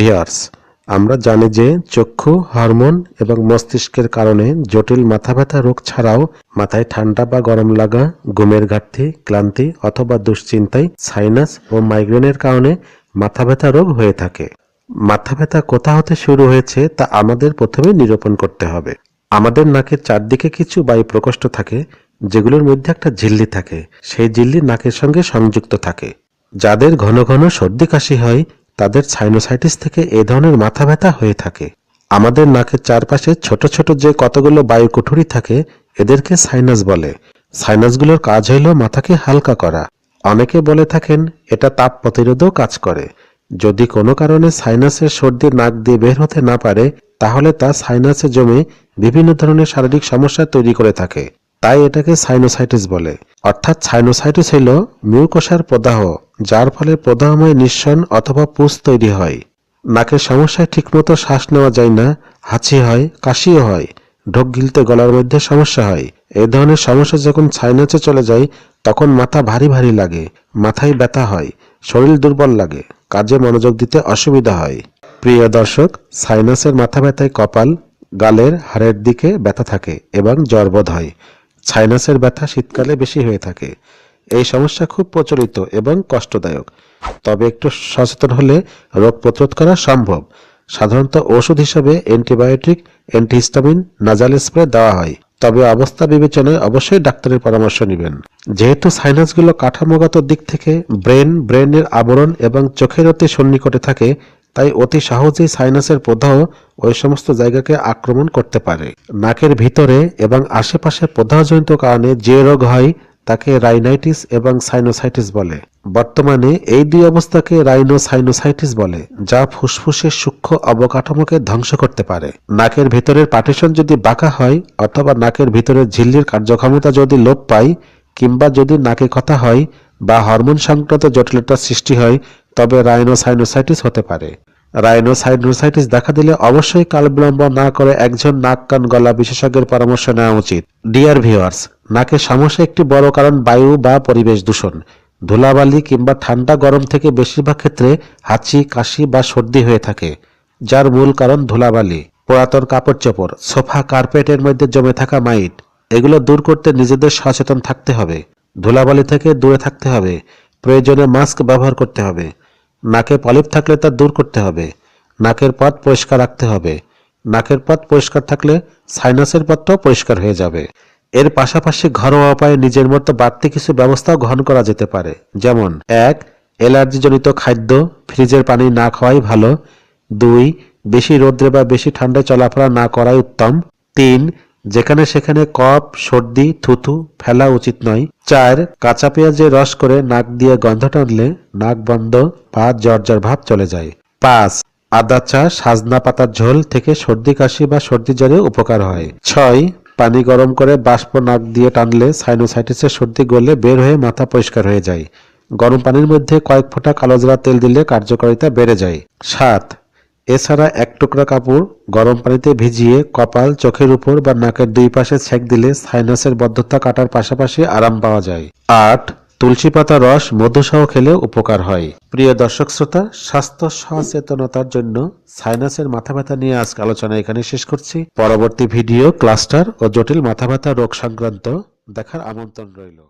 Viewers, আমরা জানি যে চক্ষু, হরমোন এবং মস্তিষ্কের কারণে জটিল মাথা ব্যথা রোগ ছাড়াও মাথায় ঠান্ডা বা গরম লাগা, ঘুমের ঘাটতি, ক্লান্তি অথবা দুশ্চিন্তায়, সাইনাস ও মাইগ্রেনের কারণে মাথা ব্যথা রোগ হয়ে থাকে। মাথা ব্যথা কোথা হতে শুরু হয়েছে তা আমাদের প্রথমে নিরূপণ করতে হবে। আমাদের নাকের চারদিকে কিছু বায়ু প্রকোষ্ঠ থাকে, যেগুলোর মধ্যে একটা ঝিল্লি থাকে। সেই ঝিল্লি নাকের সঙ্গে সংযুক্ত থাকে। যাদের ঘন ঘন সর্দি কাশি হয় তাদের সাইনোসাইটিস থেকে এ ধরনের মাথা ব্যথা হয়ে থাকে। আমাদের নাকের চারপাশে ছোট ছোট যে কতগুলো বায়ু কুঠুরি থাকে এদেরকে সাইনাস বলে। সাইনাসগুলোর কাজ হইল মাথাকে হালকা করা। অনেকে বলে থাকেন এটা তাপ প্রতিরোধও কাজ করে। যদি কোনো কারণে সাইনাসের সর্দি নাক দিয়ে বের হতে না পারে তাহলে তা সাইনাসে জমে বিভিন্ন ধরনের শারীরিক সমস্যা তৈরি করে থাকে। তাই এটাকে সাইনোসাইটিস বলে। অর্থাৎ সাইনোসাইটিস হল মিউকোসার প্রদাহ, যার ফলে প্রদাহময় নিঃসরণ অথবা পুজ তৈরি হয়। নাকের সমস্যায় ঠিকমতো শ্বাস নেওয়া যায় না, হাঁচি হয়, কাশিও হয়, ঢোক গিলতে গলার মধ্যে সমস্যা হয়। এই ধরনের সমস্যা যখন সাইনাসে চলে যায় তখন মাথা ভারী ভারী লাগে, মাথায় ব্যথা হয়, শরীর দুর্বল লাগে, কাজে মনোযোগ দিতে অসুবিধা হয়। প্রিয় দর্শক, সাইনাসের মাথা ব্যথায় কপাল, গালের হাড়ের দিকে ব্যথা থাকে এবং জ্বরবোধ হয়। সাইনাসের ব্যথা শীতকালে বেশি হয়ে থাকে। এই সমস্যা খুব প্রচলিত এবং কষ্টদায়ক, তবে একটু সচেতন হলে রোগ প্রতিরোধ করা সম্ভব। সাধারণত ওষুধ হিসেবে অ্যান্টিবায়োটিক, অ্যান্টিহিস্টামিন, নাজাল স্প্রে দেওয়া হয়, তবে অবস্থা বিবেচনায় অবশ্যই ডাক্তারের পরামর্শ নেবেন। যেহেতু সাইনাসগুলো কাঠামোগত দিক থেকে ব্রেনের আবরণ এবং চোখের অতি সন্নিকটে থাকে, তাই অতি সহজেই সাইনাসের প্রদাহ ওই সমস্ত জায়গাকে আক্রমণ করতে পারে। নাকের ভিতরে এবং আশেপাশে প্রদাহজনিত কারণে যে রোগ হয় তাকে রাইনাইটিস এবং সাইনোসাইটিস বলে। বর্তমানে এই দুই অবস্থাকে রাইনোসাইনোসাইটিস বলে, যা ফুসফুসের সূক্ষ্ম অবকাঠামোকে ধ্বংস করতে পারে। নাকের ভিতরের পার্টিশন যদি বাঁকা হয় অথবা নাকের ভিতরের ঝিল্লির কার্যক্ষমতা যদি লোপ পায়, কিংবা যদি নাকে কথা হয় বা হরমোন সংক্রান্ত জটিলতার সৃষ্টি হয়, তবে রাইনোসাইনোসাইটিস হতে পারে। রাইনোসাইনোসাইটিস দেখা দিলে অবশ্যই কালবিলম্ব না করে একজন নাক কান গলা বিশেষজ্ঞের পরামর্শ নেওয়া উচিত। ডিয়ার ভিউয়ার্স, নাকের সমস্যা একটি বড় কারণ বায়ু বা পরিবেশ দূষণ। ধুলাবালি কিংবা ঠান্ডা গরম থেকে বেশিরভাগ ক্ষেত্রে হাঁচি, কাশি বা সর্দি হয়ে থাকে, যার মূল কারণ ধুলাবালি। পুরাতন কাপড় চোপড়, সোফা, কার্পেটের মধ্যে জমে থাকা মাইট, এগুলো দূর করতে নিজেদের সচেতন থাকতে হবে। ধুলাবালি থেকে দূরে থাকতে হবে। প্রয়োজনে মাস্ক ব্যবহার করতে হবে। নাকে পলিপ থাকলে তা দূর করতে হবে। নাকের পথ পরিষ্কার রাখতে হবে। নাকের পথ পরিষ্কার থাকলে সাইনাসের পথটাও পরিষ্কার হয়ে যাবে। এর পাশাপাশি ঘরোয়া উপায়ে নিজের মতো বাড়তি কিছু ব্যবস্থাও গ্রহণ করা যেতে পারে, যেমন 1. অ্যালার্জিজনিত খাদ্য, ফ্রিজের পানি না খাওয়াই ভালো। 2. বেশি রোদ্রে বা বেশি ঠান্ডায় চলাফেরা না করাই উত্তম। 3. যেখানে সেখানে কফ, সর্দি, থুথু ফেলা উচিত নয়। 4. কাঁচা পেঁয়াজের রস করে নাক দিয়ে গন্ধ টানলে নাক বন্ধ বা জ্বর ভাব চলে যায়। 5. আদা চা, সাজনা পাতার ঝোল থেকে সর্দি কাশি বা সর্দি জ্বরে উপকার হয়। 6. পানি গরম করে বাষ্প নাক দিয়ে টানলে সাইনোসাইটিসের সর্দি গলে বের হয়ে মাথা পরিষ্কার হয়ে যায়। গরম পানির মধ্যে কয়েক ফোঁটা কালোজিরা তেল দিলে কার্যকারিতা বেড়ে যায়। 7. এছাড়া এক টুকরা কাপড় গরম পানিতে ভিজিয়ে কপাল, চোখের উপর বা নাকের দুই পাশে ছেঁক দিলে সাইনাসের বদ্ধতা কাটার পাশাপাশি আরাম পাওয়া যায়। 8. তুলসী পাতা রস মধু সহ খেলে উপকার হয়। প্রিয় দর্শক শ্রোতা, স্বাস্থ্য সচেতনতার জন্য সাইনাসের মাথা ব্যথা নিয়ে আজকে আলোচনা এখানে শেষ করছি। পরবর্তী ভিডিও ক্লাস্টার ও জটিল মাথা ব্যথা রোগ সংক্রান্ত দেখার আমন্ত্রণ রইল।